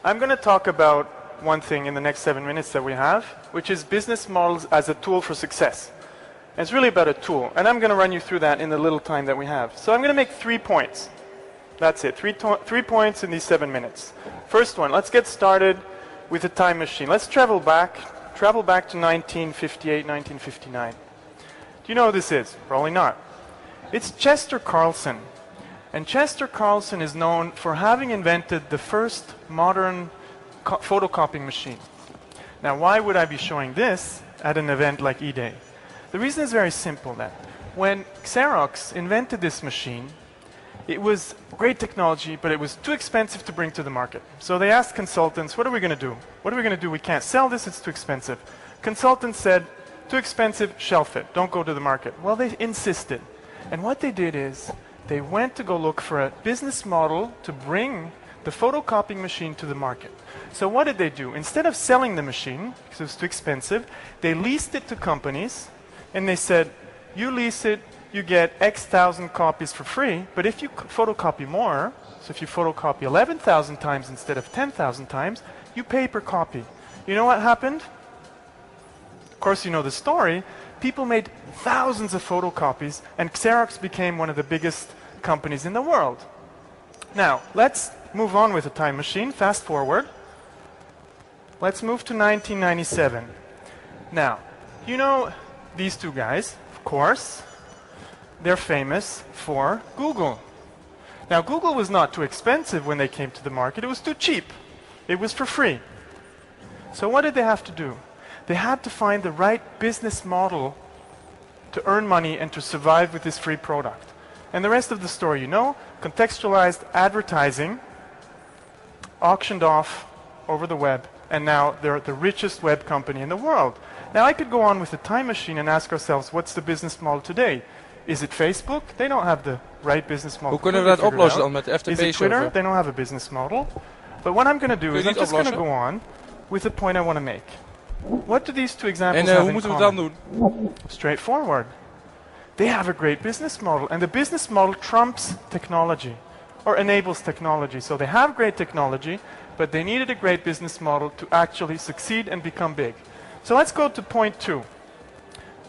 I'm going to talk about one thing in the next 7 minutes that we have, which is business models as a tool for success. And it's really about a tool, and I'm going to run you through that in the little time that we have. So I'm going to make 3 points. That's it, 3 points in these 7 minutes. First one, let's get started with a time machine. Let's travel back to 1958, 1959. Do you know who this is? Probably not. It's Chester Carlson. And Chester Carlson is known for having invented the first modern photocopying machine. Now, why would I be showing this at an event like E-Day? The reason is very simple then. When Xerox invented this machine, it was great technology, but it was too expensive to bring to the market. So they asked consultants, what are we going to do? What are we going to do? We can't sell this, it's too expensive. Consultants said, too expensive, shelf it, don't go to the market. Well, they insisted. And what they did is, they went to go look for a business model to bring the photocopying machine to the market. So what did they do? Instead of selling the machine, because it was too expensive, they leased it to companies, and they said, you lease it, you get X thousand copies for free, but if you photocopy more, so if you photocopy 11,000 times instead of 10,000 times, you pay per copy. You know what happened? Of course you know the story. People made thousands of photocopies, and Xerox became one of the biggest companies in the world. Now, let's move on with a time machine. Fast forward. Let's move to 1997. Now, you know these two guys, of course. They're famous for Google. Now, Google was not too expensive when they came to the market. It was too cheap. It was for free. So what did they have to do? They had to find the right business model to earn money and to survive with this free product. And the rest of the story, you know, contextualized advertising, auctioned off over the web, and now they're the richest web company in the world. Now I could go on with a time machine and ask ourselves, what's the business model today? Is it Facebook? They don't have the right business model. Hoe kunnen we dat oplossen dan met de Is it FTP Twitter? server? They don't have a business model. But what I'm going to do is I'm just going to go on with the point I want to make. What do these two examples have hoe in moeten we common? dat doen? Straightforward. They have a great business model, and the business model trumps technology, or enables technology. So they have great technology, but they needed a great business model to actually succeed and become big. So let's go to point 2.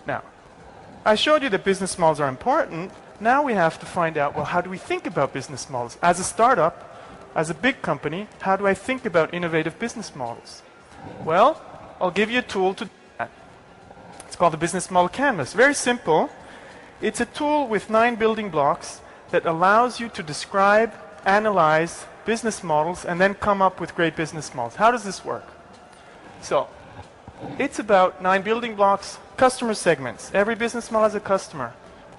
Now, I showed you that business models are important. Now we have to find out, well, how do we think about business models? As a startup, as a big company, how do I think about innovative business models? Well, I'll give you a tool to do that. It's called the Business Model Canvas. Very simple. It's a tool with 9 building blocks that allows you to describe, analyze business models, and then come up with great business models. How does this work? So, it's about 9 building blocks, customer segments. Every business model has a customer.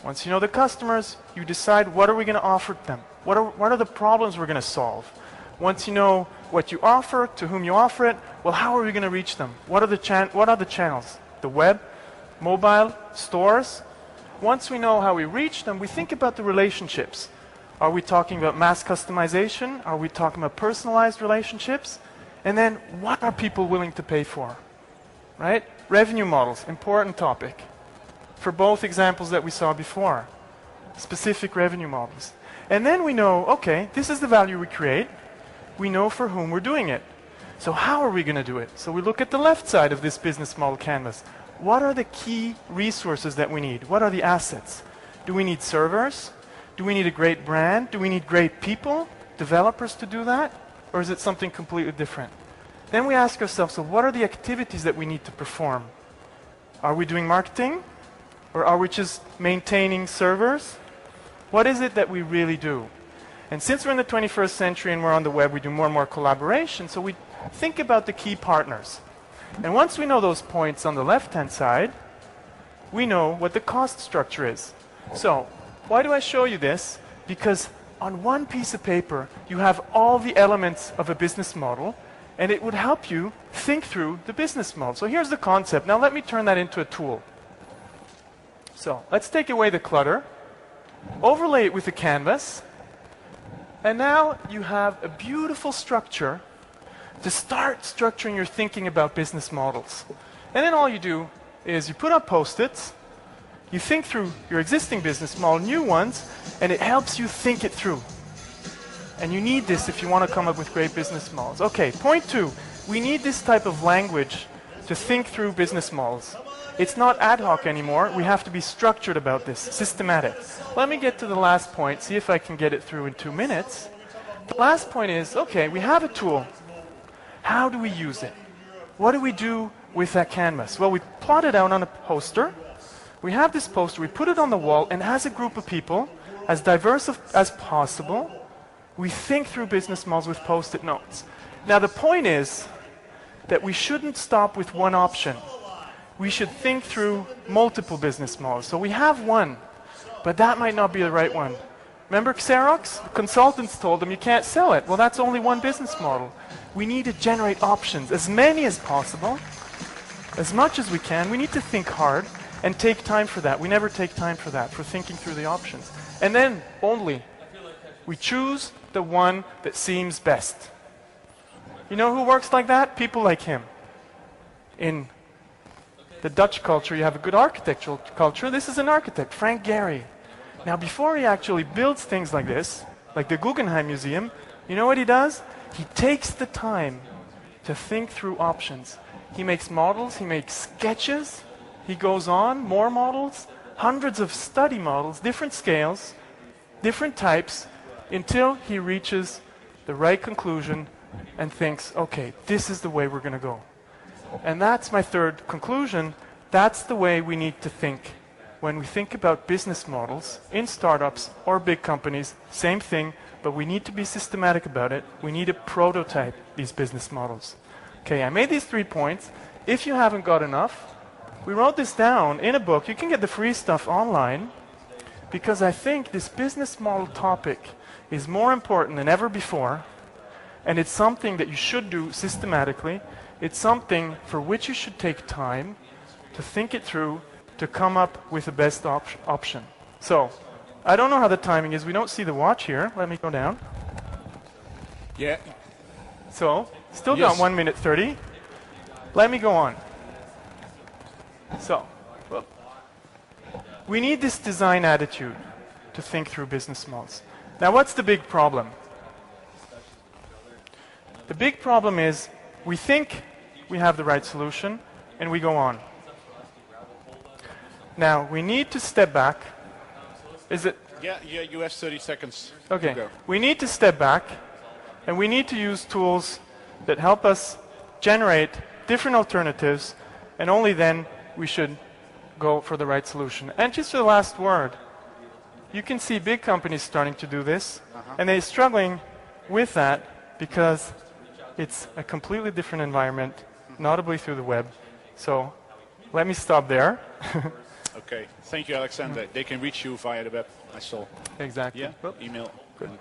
Once you know the customers, you decide what are we going to offer them. What are the problems we're going to solve? Once you know what you offer, to whom you offer it, well, how are we going to reach them? What are the channels? The web, mobile, stores? Once we know how we reach them, we think about the relationships. Are we talking about mass customization? Are we talking about personalized relationships? And then, what are people willing to pay for? Right? Revenue models, important topic. For both examples that we saw before. Specific revenue models. And then we know, okay, this is the value we create. We know for whom we're doing it. So how are we going to do it? So we look at the left side of this business model canvas. What are the key resources that we need? What are the assets? Do we need servers? Do we need a great brand? Do we need great people, developers to do that? Or is it something completely different? Then we ask ourselves, so what are the activities that we need to perform? Are we doing marketing? Or are we just maintaining servers? What is it that we really do? And since we're in the 21st century and we're on the web, we do more and more collaboration, so we think about the key partners. And once we know those points on the left-hand side, we know what the cost structure is. So, why do I show you this? Because on one piece of paper, you have all the elements of a business model, and it would help you think through the business model. So here's the concept. Now let me turn that into a tool. So, let's take away the clutter, overlay it with the canvas, and now you have a beautiful structure to start structuring your thinking about business models. And then all you do is you put up post-its, you think through your existing business model, new ones, and it helps you think it through. And you need this if you want to come up with great business models. Okay, point 2. We need this type of language to think through business models. It's not ad hoc anymore. We have to be structured about this, systematic. Let me get to the last point, see if I can get it through in 2 minutes. The last point is, okay, we have a tool. How do we use it? What do we do with that canvas? Well, we plot it out on a poster. We have this poster, we put it on the wall, and as a group of people, as diverse as possible, we think through business models with post-it notes. Now, the point is that we shouldn't stop with one option. We should think through multiple business models. So we have one, but that might not be the right one. Remember Xerox? The consultants told them you can't sell it. Well, that's only one business model. We need to generate options, as many as possible, as much as we can. We need to think hard and take time for that. We never take time for that, for thinking through the options. And then, only, we choose the one that seems best. You know who works like that? People like him. In the Dutch culture, you have a good architectural culture. This is an architect, Frank Gehry. Now, before he actually builds things like this, like the Guggenheim Museum, you know what he does? He takes the time to think through options. He makes models, he makes sketches, he goes on, more models, hundreds of study models, different scales, different types, until he reaches the right conclusion and thinks, okay, this is the way we're going to go. And that's my third conclusion. That's the way we need to think. When we think about business models in startups or big companies, same thing, but we need to be systematic about it. We need to prototype these business models. Okay, I made these 3 points. If you haven't got enough, we wrote this down in a book. You can get the free stuff online, because I think this business model topic is more important than ever before, and it's something that you should do systematically. It's something for which you should take time to think it through, to come up with the best option. So, I don't know how the timing is. We don't see the watch here. Let me go down. Yeah. So, still got 1 minute 30. Let me go on. So, well, we need this design attitude to think through business models. Now, what's the big problem? The big problem is we think we have the right solution, and we go on. Now, we need to step back. Is it? Yeah, you have 30 seconds. Okay. To go. We need to step back, and we need to use tools that help us generate different alternatives, and only then we should go for the right solution. And just the last word. You can see big companies starting to do this, and they're struggling with that because it's a completely different environment, notably through the web. So let me stop there. Okay. Thank you, Alexander. They can reach you via the web, I saw. Exactly. Yeah, email. Good.